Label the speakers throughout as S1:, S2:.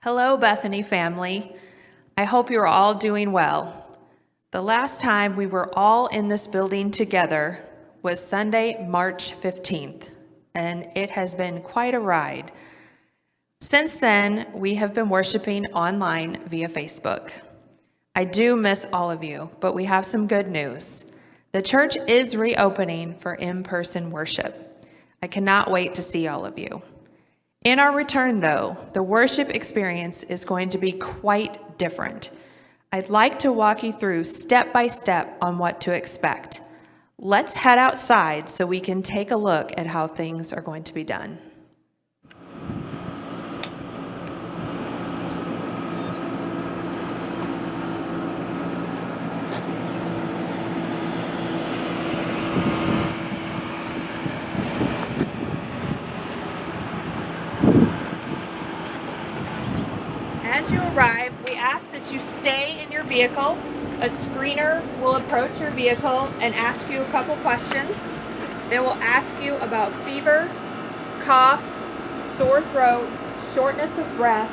S1: Hello, Bethany family. I hope you're all doing well. The last time we were all in this building together was Sunday, March 15th, and it has been quite a ride. Since then, we have been worshiping online via Facebook. I do miss all of you, but we have some good news. The church is reopening for in-person worship. I cannot wait to see all of you. In our return, though, the worship experience is going to be quite different. I'd like to walk you through step by step on what to expect. Let's head outside so we can take a look at how things are going to be done. As you arrive, we ask that you stay in your vehicle. A screener will approach your vehicle and ask you a couple questions. They will ask you about fever, cough, sore throat, shortness of breath,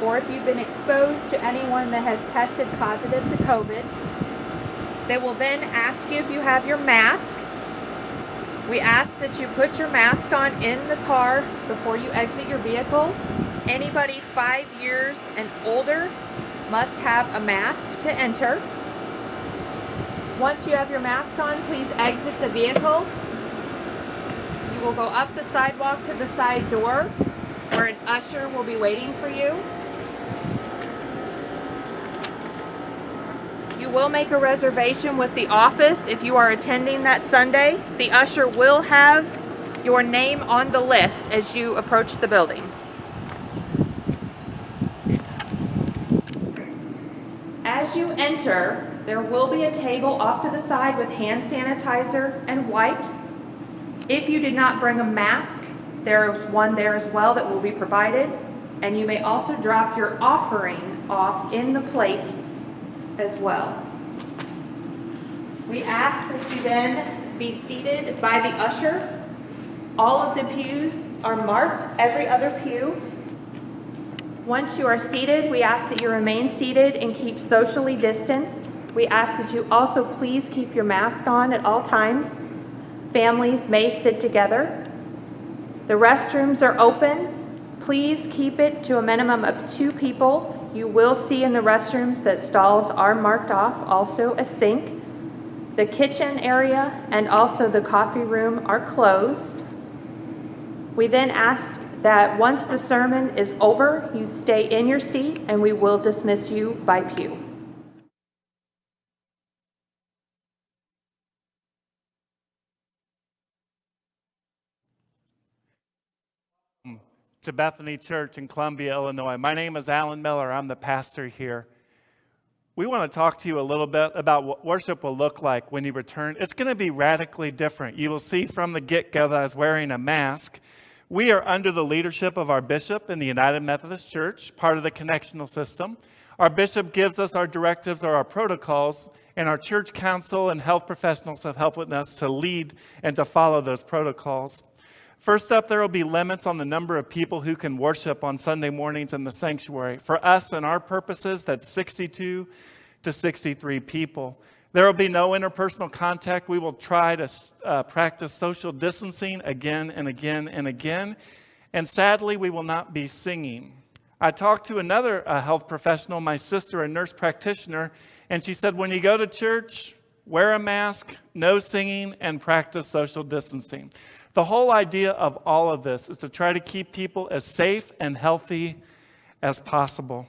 S1: or if you've been exposed to anyone that has tested positive to COVID. They will then ask you if you have your mask. We ask that you put your mask on in the car before you exit your vehicle. Anybody 5 years and older must have a mask to enter. Once you have your mask on, please exit the vehicle. You will go up the sidewalk to the side door where an usher will be waiting for you. You will make a reservation with the office if you are attending that Sunday. The usher will have your name on the list as you approach the building. As you enter, there will be a table off to the side with hand sanitizer and wipes. If you did not bring a mask, there is one there as well that will be provided. And you may also drop your offering off in the plate as well. We ask that you then be seated by the usher. All of the pews are marked, every other pew. Once you are seated, we ask that you remain seated and keep socially distanced. We ask that you also please keep your mask on at all times. Families may sit together. The restrooms are open. Please keep it to a minimum of 2 people. You will see in the restrooms that stalls are marked off, also a sink. The kitchen area and also the coffee room are closed. We then ask that once the sermon is over, you stay in your seat and we will dismiss you by pew.
S2: To Bethany Church in Columbia, Illinois. My name is Alan Miller. I'm the pastor here. We want to talk to you a little bit about what worship will look like when you return. It's going to be radically different. You will see from the get-go that I was wearing a mask. We are under the leadership of our bishop in the United Methodist Church, part of the connectional system. Our bishop gives us our directives or our protocols, and our church council and health professionals have helped us to lead and to follow those protocols. First up, there will be limits on the number of people who can worship on Sunday mornings in the sanctuary. For us and our purposes, that's 62 to 63 people. There will be no interpersonal contact. We will try to practice social distancing again and again and again. And sadly, we will not be singing. I talked to another health professional, my sister, a nurse practitioner, and she said, when you go to church, wear a mask, no singing, and practice social distancing. The whole idea of all of this is to try to keep people as safe and healthy as possible.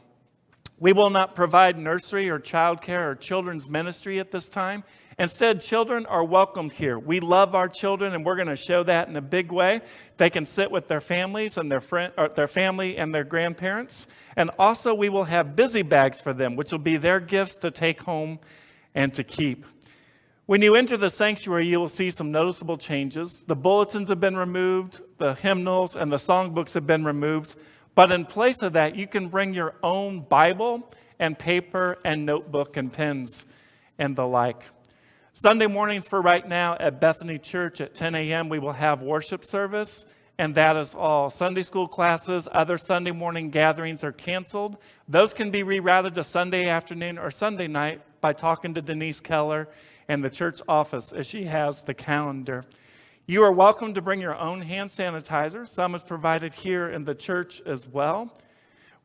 S2: We will not provide nursery or childcare or children's ministry at this time. Instead, children are welcomed here. We love our children, and we're going to show that in a big way. They can sit with their families and their family and their grandparents. And also, we will have busy bags for them, which will be their gifts to take home and to keep. When you enter the sanctuary, you will see some noticeable changes. The bulletins have been removed, the hymnals and the songbooks have been removed. But in place of that, you can bring your own Bible and paper and notebook and pens and the like. Sunday mornings for right now at Bethany Church at 10 a.m. we will have worship service. and that is all. Sunday school classes, other Sunday morning gatherings are canceled. Those can be rerouted to Sunday afternoon or Sunday night by talking to Denise Keller in the church office as she has the calendar. You are welcome to bring your own hand sanitizer. Some is provided here in the church as well.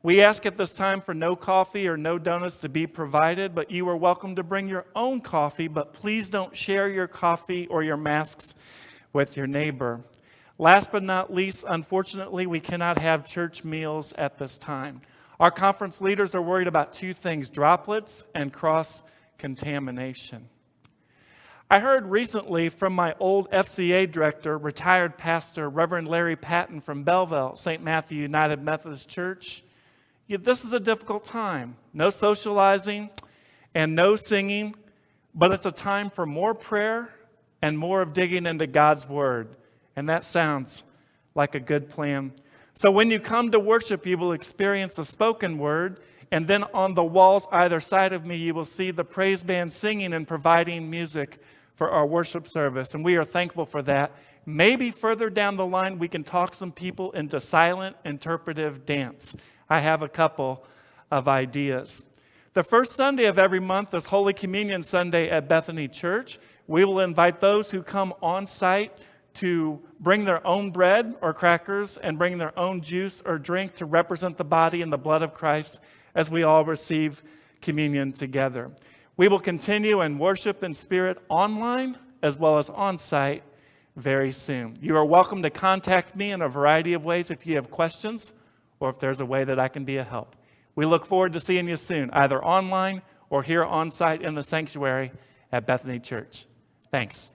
S2: We ask at this time for no coffee or no donuts to be provided, but you are welcome to bring your own coffee, but please don't share your coffee or your masks with your neighbor. Last but not least, unfortunately, we cannot have church meals at this time. Our conference leaders are worried about two things: droplets and cross-contamination. I heard recently from my old FCA director, retired pastor, Reverend Larry Patton from Belleville, St. Matthew United Methodist Church. This is a difficult time. No socializing and no singing, but it's a time for more prayer and more of digging into God's Word. And that sounds like a good plan. So when you come to worship, you will experience a spoken word, and then on the walls either side of me, you will see the praise band singing and providing music for our worship service. And we are thankful for that. Maybe further down the line, we can talk some people into silent interpretive dance. I have a couple of ideas. The first Sunday of every month is Holy Communion Sunday at Bethany Church. We will invite those who come on site to bring their own bread or crackers and bring their own juice or drink to represent the body and the blood of Christ as we all receive communion together. We will continue in worship in spirit online as well as on site very soon. You are welcome to contact me in a variety of ways if you have questions or if there's a way that I can be a help. We look forward to seeing you soon, either online or here on site in the sanctuary at Bethany Church. Thanks.